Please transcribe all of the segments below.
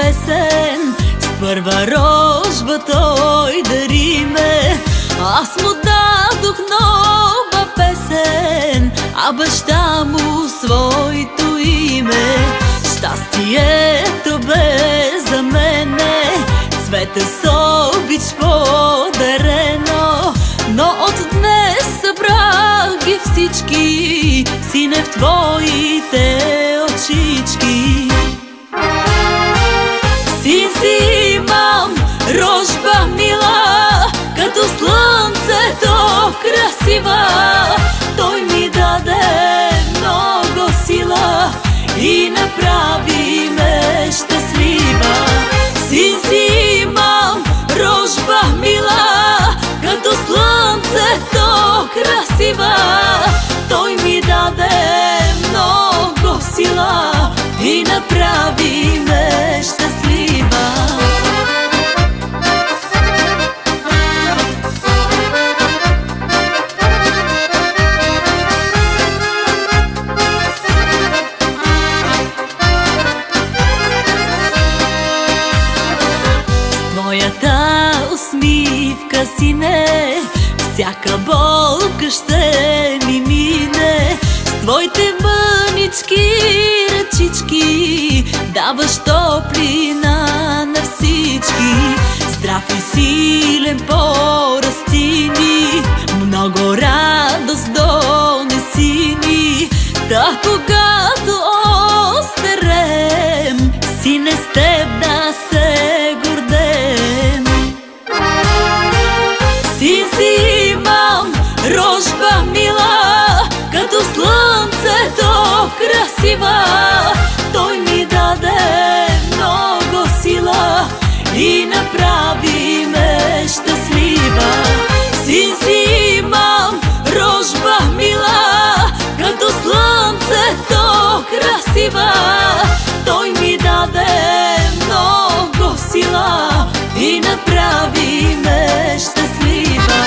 песен, с първа рожба той дари ме. Аз му дадох нова песен, а баща му своето име. Щастието бе за мене, цвете с обич подарено, но от днес събрах ги всички, сине, в твоите очички. Син си имам, рожба мила, като слънцето красива. Той ми даде много сила и направи ме щастлива. Син си имам, рожба мила, като слънцето красива. Той ми даде много сила и направи ме щастлива. Твоята усмивка, сине, всяка болка ще ми мине. С твоите мънички ръчички даваш топлина на всички. Здрав и силен порасти ни, много радост донеси ни. Та когато остарем, сине, с теб да се гордем. Син си имам, рожба мила, като слънцето красива. Той ми даде много сила и направи ме щастлива. Син си имам, рожба мила, като слънцето красива. Той ми даде много сила и направи ме щастлива.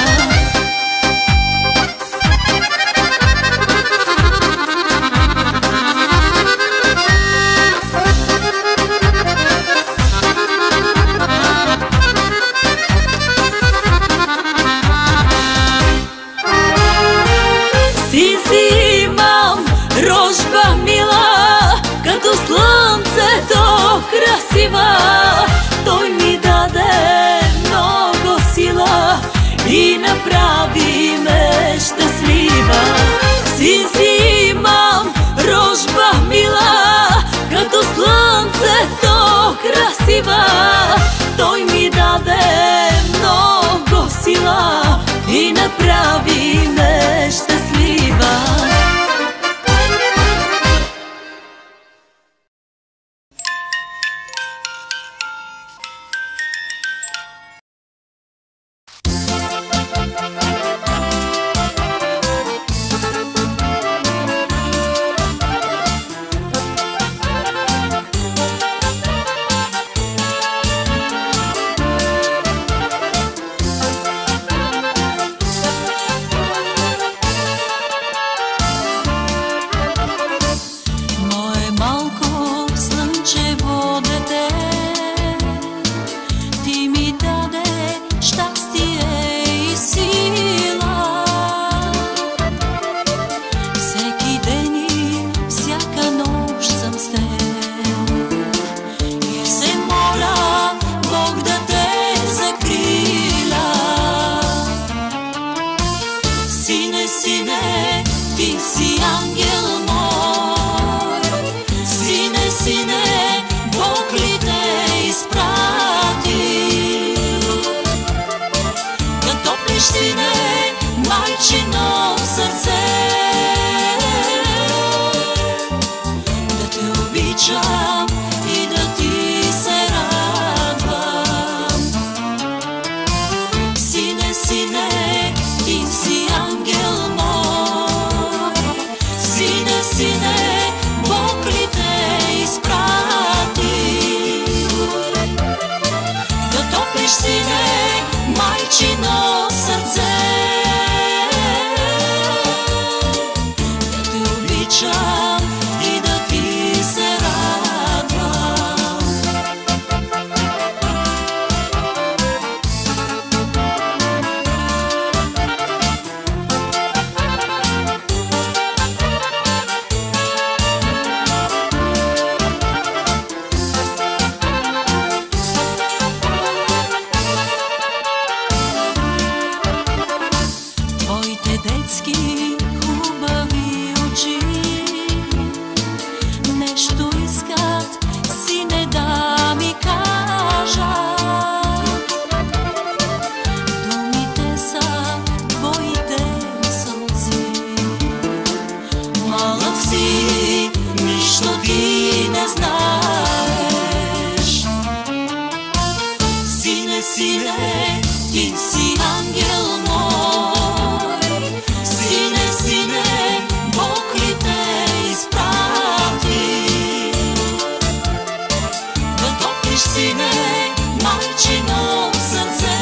Син си имам, рожба мила, като слънцето красива. Той ми даде много сила и направи ме щастлива. Син си имам, рожба мила, като слънцето красива. Той ми даде много сила и направи ме щастлива. И да ти се радвам. си, нищо ти не знаеш. Сине, сине, ти си ангел мой. Сине, сине, Бог ли те изпрати? Да топлиш, сине, майчино сърце,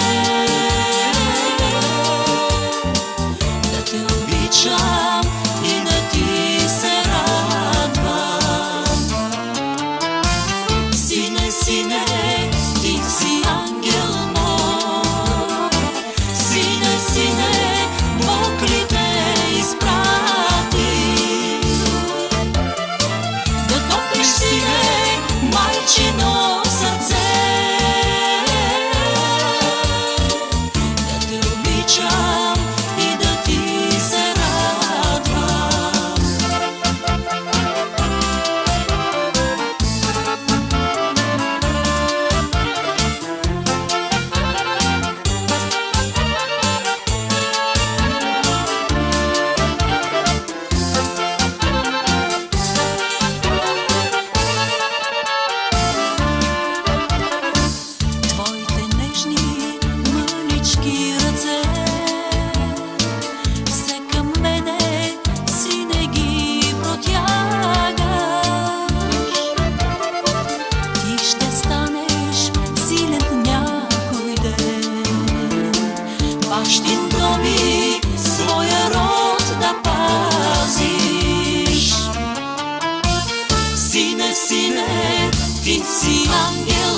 да те обичам и да ти се радвам. Сине, сине, ти си ангел мой. Сине, сине, Бог ли те изпрати? Да топлиш, сине, майчино сърце, да те обичам и да ти се радвам. Твоите нежни, мънички ръце все към мене, сине, ги протягаш. Ти ще станеш силен някой ден, бащинко ми своя род да пазиш. Сине, сине, ти си ангел